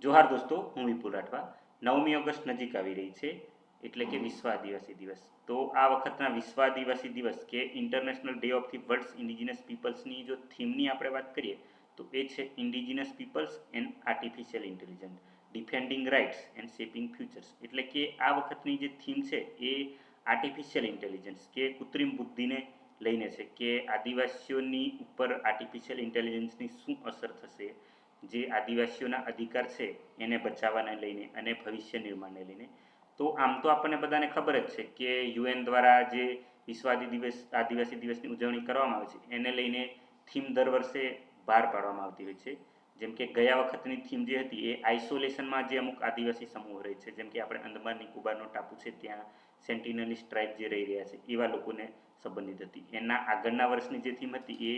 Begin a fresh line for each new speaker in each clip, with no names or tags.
જોહાર દોસ્તો, હું વિપુલ રાઠવા. 9મી ઓગસ્ટ નજીક આવી રહી છે, એટલે કે વિશ્વ આદિવાસી દિવસ. તો આ વખતના વિશ્વ આદિવાસી દિવસ કે international day of the world's indigenous પીપલ્સની જો થીમની આપણે વાત કરીએ તો એ છે indigenous peoples and artificial intelligence, defending rights and shaping futures. એટલે કે આ વખતની જે થીમ છે એ આર્ટિફિશિયલ ઇન્ટેલિજન્સ કે કૃત્રિમ બુદ્ધિને લઈને છે કે આદિવાસીઓની ઉપર આર્ટિફિશિયલ ઇન્ટેલિજન્સની શું અસર થશે, જે આદિવાસીઓના અધિકાર છે એને બચાવવાને લઈને અને ભવિષ્ય નિર્માણને લઈને. તો આમ તો આપણને બધાને ખબર જ છે કે યુએન દ્વારા જે વિશ્વ આદિવાસી દિવસની ઉજવણી કરવામાં આવે છે એને લઈને થીમ દર વર્ષે બહાર પાડવામાં આવતી હોય છે. જેમ કે ગયા વખતની થીમ જે હતી એ આઇસોલેશનમાં જે અમુક આદિવાસી સમૂહ રહે છે, જેમ કે આપણે અંદમાન નિકોબારનો ટાપુ છે ત્યાં સેન્ટિનલીસ ટ્રાઇબ જે રહી રહ્યા છે એવા લોકોને સંબંધિત હતી. એના આગળના વર્ષની જે થીમ હતી એ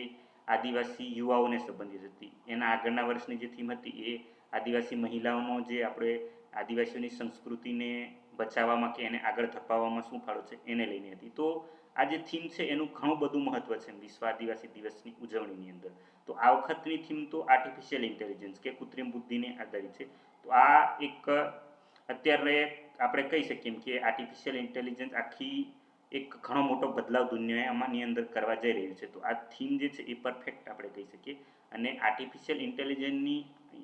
આદિવાસી યુવાઓને સંબંધિત હતી. એના આગળના વર્ષની જે થીમ હતી એ આદિવાસી મહિલાઓનો જે આપણે આદિવાસીઓની સંસ્કૃતિને બચાવવામાં કે એને આગળ ધપાવવામાં શું ફાળો છે એને લઈને હતી. તો આ જે થીમ છે એનું ઘણું બધું મહત્ત્વ છે વિશ્વ આદિવાસી દિવસની ઉજવણીની અંદર. તો આ વખતની થીમ તો આર્ટિફિશિયલ ઇન્ટેલિજન્સ કે કૃત્રિમ બુદ્ધિને આધારિત છે. તો આ એક અત્યારે આપણે કહી શકીએ કે આર્ટિફિશિયલ ઇન્ટેલિજન્સ આખી એક ઘણો મોટો બદલાવ દુનિયામાંની અંદર કરવા જઈ રહ્યું છે. તો આ થીમ જે છે એ પરફેક્ટ આપણે કહી શકીએ. અને આર્ટિફિશિયલ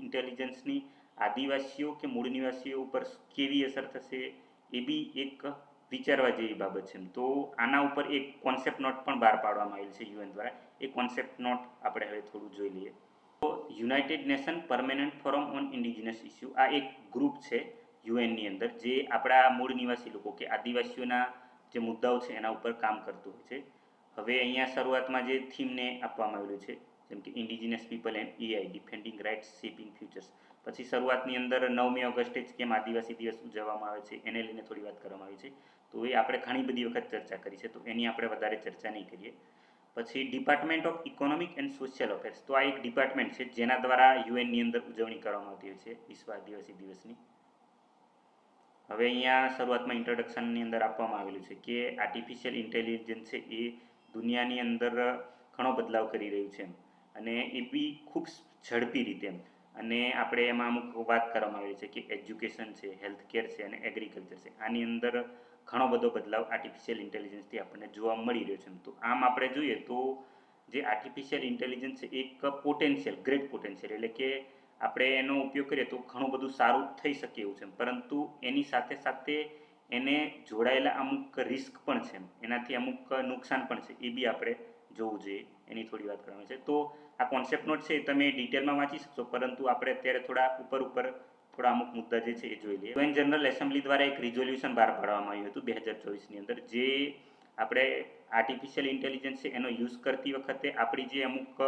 ઇન્ટેલિજન્સની આદિવાસીઓ કે મૂળ નિવાસીઓ ઉપર કેવી અસર થશે એ બી એક વિચારવા જેવી બાબત છે. તો આના ઉપર એક કોન્સેપ્ટ નોટ પણ બહાર પાડવામાં આવેલ છે યુએન દ્વારા. એ કોન્સેપ્ટ નોટ આપણે હવે થોડું જોઈ લઈએ. તો United nation permanent forum on indigenous issue આ એક ગ્રુપ છે યુએનની અંદર જે આપણા મૂળ નિવાસી લોકો કે આદિવાસીઓના જે મુદ્દાઓ છે એના ઉપર કામ કરતું હોય છે. હવે અહીંયા શરૂઆતમાં જે થીમને આપવામાં આવેલું છે જેમ કે indigenous people and AI, defending rights, shaping futures. પછી શરૂઆતની અંદર 9મી ઓગસ્ટે જ કેમ આદિવાસી દિવસ ઉજવવામાં આવે છે એને લઈને થોડી વાત કરવામાં આવી છે. તો એ આપણે ઘણી બધી વખત ચર્ચા કરી છે, તો એની આપણે વધારે ચર્ચા નહીં કરીએ. પછી department of economic and social affairs, તો આ એક ડિપાર્ટમેન્ટ છે જેના દ્વારા યુએનની અંદર ઉજવણી કરવામાં આવતી હોય છે વિશ્વ આદિવાસી દિવસની. હવે અહીંયા શરૂઆતમાં ઇન્ટ્રોડક્શનની અંદર આપવામાં આવેલું છે કે આર્ટિફિશિયલ ઇન્ટેલિજન્સ છે એ દુનિયાની અંદર ઘણો બદલાવ કરી રહ્યું છે અને એ બી ખૂબ ઝડપી રીતે. અને આપણે એમાં અમુક વાત કરવામાં આવી છે કે એજ્યુકેશન છે, હેલ્થકેર છે અને એગ્રીકલ્ચર છે, આની અંદર ઘણો બધો બદલાવ આર્ટિફિશિયલ ઇન્ટેલિજન્સથી આપણને જોવા મળી રહ્યો છે. તો આમ આપણે જોઈએ તો જે આર્ટિફિશિયલ ઇન્ટેલિજન્સ છે એક પોટેન્શિયલ, ગ્રેટ પોટેન્શિયલ, એટલે કે આપણે એનો ઉપયોગ કરીએ તો ઘણું બધું સારું થઈ શકે એવું છે. પરંતુ એની સાથે સાથે એને જોડાયેલા અમુક રિસ્ક પણ છે, એનાથી અમુક નુકસાન પણ છે, એ બી આપણે જોવું જોઈએ. એની થોડી વાત કરવાની છે. તો આ કોન્સેપ્ટ નોટ છે એ તમે ડિટેલમાં વાંચી શકશો, પરંતુ આપણે અત્યારે થોડા થોડા અમુક મુદ્દા જે છે એ જોઈ લઈએ. યુએન જનરલ એસેમ્બલી દ્વારા એક રિઝોલ્યુશન બહાર પાડવામાં આવ્યું હતું 2024ની અંદર, જે આપણે આર્ટિફિશિયલ ઇન્ટેલિજન્સ છે એનો યુઝ કરતી વખતે આપણી જે અમુક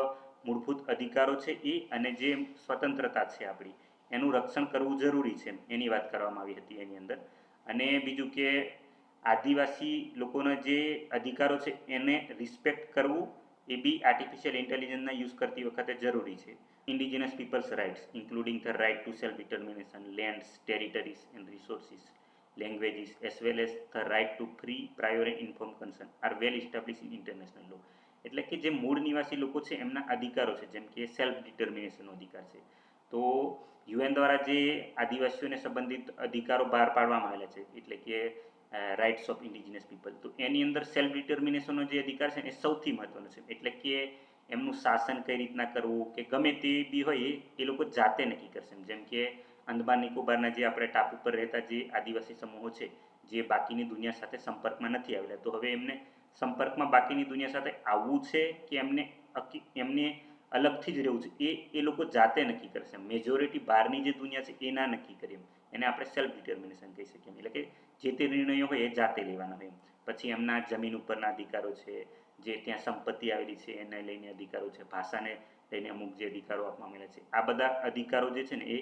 મૂળભૂત અધિકારો છે એ અને જે સ્વતંત્રતા છે આપણી એનું રક્ષણ કરવું જરૂરી છે એની વાત કરવામાં આવી હતી એની અંદર. અને બીજું કે આદિવાસી લોકોના જે અધિકારો છે એને રિસ્પેક્ટ કરવું એ બી આર્ટિફિશિયલ ઇન્ટેલિજન્સના યુઝ કરતી વખતે જરૂરી છે. Indigenous peoples rights including the right to self determination, lands, territories and resources, languages as well as the right to free, prior and informed consent are well established in international law. એટલે કે જે મૂળ નિવાસી લોકો છે એમના અધિકારો છે, જેમ કે સેલ્ફ ડિટર્મિનેશનનો અધિકાર છે. તો યુએન દ્વારા જે આદિવાસીઓને સંબંધિત અધિકારો બહાર પાડવામાં આવેલા છે, એટલે કે રાઇટ્સ ઓફ ઇન્ડિજિનસ પીપલ, તો એની અંદર સેલ્ફ ડિટર્મિનેશનનો જે અધિકાર છે એ સૌથી મહત્ત્વનો છે. એટલે કે એમનું શાસન કઈ રીતના કરવું કે ગમે તે બી હોય એ લોકો જાતે નક્કી કરશે. જેમ કે અંદમાન નિકોબારના જે આપણે ટાપુ પર રહેતા જે આદિવાસી સમૂહો છે જે બાકીની દુનિયા સાથે સંપર્કમાં નથી આવેલા, તો હવે એમને સંપર્કમાં બાકીની દુનિયા સાથે આવવું છે કે એમને અલગથી જ રહેવું છે એ લોકો જાતે નક્કી કરશે. મેજોરિટી બહારની જે દુનિયા છે એ ના નક્કી કરીએ, એને આપણે સેલ્ફ ડિટર્મિનેશન કહી શકીએ. એટલે કે જે તે નિર્ણયો હોય એ જાતે લેવાના હોય. પછી એમના જમીન ઉપરના અધિકારો છે, જે ત્યાં સંપત્તિ આવેલી છે એને લઈને અધિકારો છે, ભાષાને લઈને અમુક જે અધિકારો આપવામાં આવેલા છે, આ બધા અધિકારો જે છે ને એ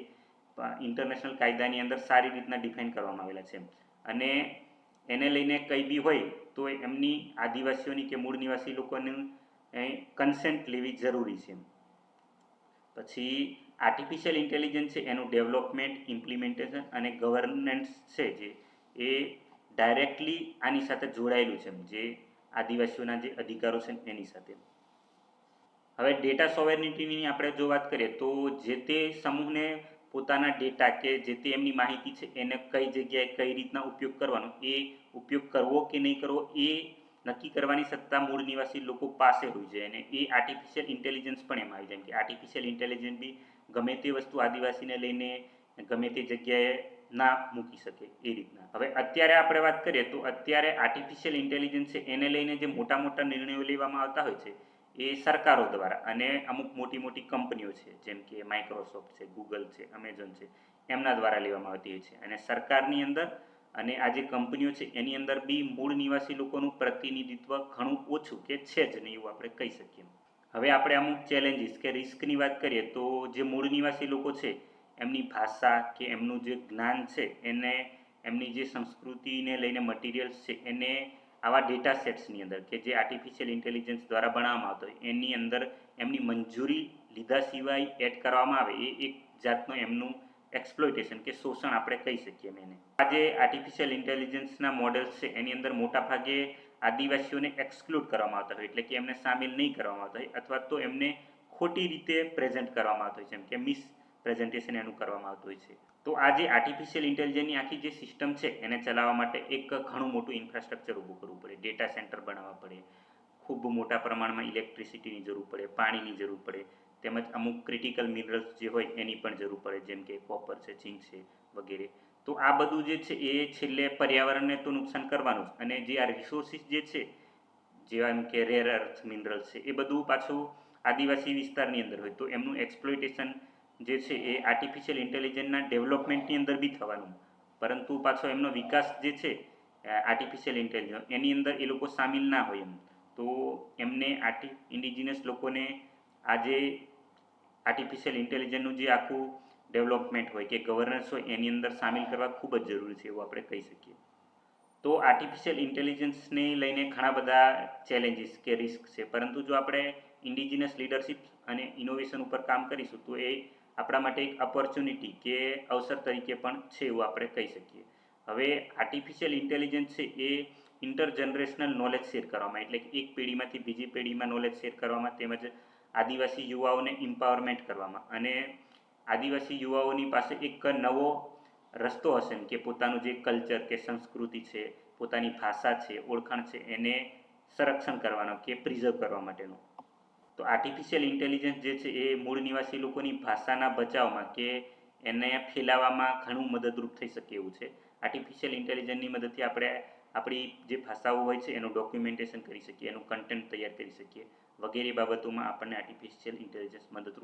ઇન્ટરનેશનલ કાયદાની અંદર સારી રીતના ડિફાઇન કરવામાં આવેલા છે. અને એને લઈને કંઈ બી હોય તો એમની આદિવાસીઓની કે મૂળ નિવાસી લોકોની કન્સેન્ટ લેવી જરૂરી છે. પછી આર્ટિફિશિયલ ઇન્ટેલિજન્સ છે એનું ડેવલપમેન્ટ, ઇમ્પ્લિમેન્ટેશન અને ગવર્નન્સ છે જે એ ડાયરેક્ટલી આની સાથે જોડાયેલું છે, જે આદિવાસીઓના જે અધિકારો છે એની સાથે. હવે ડેટા સોવેરિટીની આપણે જો વાત કરીએ તો જે તે સમૂહને પોતાના ડેટા કે જે તે એમની માહિતી છે એને કઈ જગ્યાએ કઈ રીતના ઉપયોગ કરવાનો, એ ઉપયોગ કરવો કે નહીં કરવો એ નક્કી કરવાની સત્તા મૂળ નિવાસી લોકો પાસે હોય છે. અને એ આર્ટિફિશિયલ ઇન્ટેલિજન્સ પણ એમાં આવી જાય કે આર્ટિફિશિયલ ઇન્ટેલિજન્સ બી ગમે તે વસ્તુ આદિવાસીને લઈને ગમે તે જગ્યાએ ના મૂકી શકે એ રીતના. હવે અત્યારે આપણે વાત કરીએ તો અત્યારે આર્ટિફિશિયલ ઇન્ટેલિજન્સ છે એને લઈને જે મોટા મોટા નિર્ણયો લેવામાં આવતા હોય છે એ સરકારો દ્વારા અને અમુક મોટી મોટી કંપનીઓ છે જેમ કે માઇક્રોસોફ્ટ છે, ગૂગલ છે, એમેઝોન છે, એમના દ્વારા લેવામાં આવતી હોય છે. અને સરકારની અંદર અને આ જે કંપનીઓ છે એની અંદર બી મૂળ નિવાસી લોકોનું પ્રતિનિધિત્વ ઘણું ઓછું કે છે જ નહીં એવું આપણે કહી શકીએ. હવે આપણે અમુક ચેલેન્જીસ કે રિસ્કની વાત કરીએ તો જે મૂળ નિવાસી લોકો છે એમની ભાષા કે એમનું જે જ્ઞાન છે એને એમની જે સંસ્કૃતિને લઈને મટીરિયલ્સ છે એને આવા ડેટા સેટ્સની અંદર કે જે આર્ટિફિશિયલ ઇન્ટેલિજન્સ દ્વારા બનાવવામાં આવતો હોય એની અંદર એમની મંજૂરી લીધા સિવાય એડ કરવામાં આવે એ એક જાતનું એમનું એક્સપ્લોઇટેશન કે શોષણ આપણે કહી શકીએ એને. આ જે આર્ટિફિશિયલ ઇન્ટેલિજન્સના મોડેલ્સ છે એની અંદર મોટાભાગે આદિવાસીઓને એક્સક્લુડ કરવામાં આવતા હોય એટલે કે એમને સામેલ નહીં કરવામાં આવતા હોય અથવા તો એમને ખોટી રીતે પ્રેઝન્ટ કરવામાં આવતું હોય છે, જેમ કે મિસ પ્રેઝન્ટેશન એનું કરવામાં આવતું હોય છે. તો આ જે આર્ટિફિશિયલ ઇન્ટેલિજન્સની આખી જે સિસ્ટમ છે એને ચલાવવા માટે એક ઘણું મોટું ઇન્ફ્રાસ્ટ્રક્ચર ઊભું કરવું પડે, ડેટા સેન્ટર બનાવવા પડે, ખૂબ મોટા પ્રમાણમાં ઇલેક્ટ્રિસિટીની જરૂર પડે, પાણીની જરૂર પડે, તેમજ અમુક ક્રિટિકલ મિનરલ્સ જે હોય એની પણ જરૂર પડે જેમ કે કોપર છે, ઝીંક છે વગેરે. તો આ બધું જે છે એ છેલ્લે પર્યાવરણને તો નુકસાન કરવાનું જ, અને જે આ રિસોર્સિસ જે છે જેમ કે રેર અર્થ મિનરલ્સ છે એ બધું પાછું આદિવાસી વિસ્તારની અંદર હોય તો એમનું એક્સપ્લોઇટેશન જે છે એ આર્ટિફિશિયલ ઇન્ટેલિજન્સના ડેવલપમેન્ટની અંદર બી થવાનું, પરંતુ પાછો એમનો વિકાસ જે છે આર્ટિફિશિયલ ઇન્ટેલિજન્સ એની અંદર એ લોકો સામેલ ના હોય એમ. તો એમને ઇન્ડિજિનસ લોકોને આ જે આર્ટિફિશિયલ ઇન્ટેલિજન્સનું જે આખું ડેવલપમેન્ટ હોય કે ગવર્નન્સ હોય એની અંદર સામેલ કરવા ખૂબ જ જરૂરી છે એવું આપણે કહી શકીએ. તો આર્ટિફિશિયલ ઇન્ટેલિજન્સને લઈને ઘણા બધા ચેલેન્જીસ કે રિસ્ક છે, પરંતુ જો આપણે ઇન્ડિજિનસ લીડરશિપ અને ઇનોવેશન ઉપર કામ કરીશું તો એ આપણા માટે એક ઓપોર્ચ્યુનિટી કે અવસર તરીકે પણ છે એવું આપણે કહી શકીએ. હવે આર્ટિફિશિયલ ઇન્ટેલિજન્સ છે એ ઇન્ટરજનરેશનલ નોલેજ શેર કરવામાં એટલે કે એક પેઢીમાંથી બીજી પેઢીમાં નોલેજ શેર કરવામાં તેમજ આદિવાસી યુવાઓને એમ્પાવરમેન્ટ કરવામાં અને આદિવાસી યુવાઓની પાસે એક નવો રસ્તો હશે કે પોતાનું જે કલ્ચર કે સંસ્કૃતિ છે, પોતાની ભાષા છે, ઓળખાણ છે એને સંરક્ષણ કરવાનો કે પ્રિઝર્વ કરવા માટેનો. તો આર્ટિફિશિયલ ઇન્ટેલિજન્સ જે છે એ મૂળ નિવાસી લોકોની ભાષાના બચાવમાં કે એને ફેલાવવામાં ઘણું મદદરૂપ થઈ શકે એવું છે. આર્ટિફિશિયલ ઇન્ટેલિજન્સની મદદથી આપણે આપણી જે ભાષાઓ હોય છે એનું ડોક્યુમેન્ટેશન કરી શકીએ, એનું કન્ટેન્ટ તૈયાર કરી શકીએ વગેરે બાબતોમાં આપણને આર્ટિફિશિયલ ઇન્ટેલિજન્સ મદદરૂપ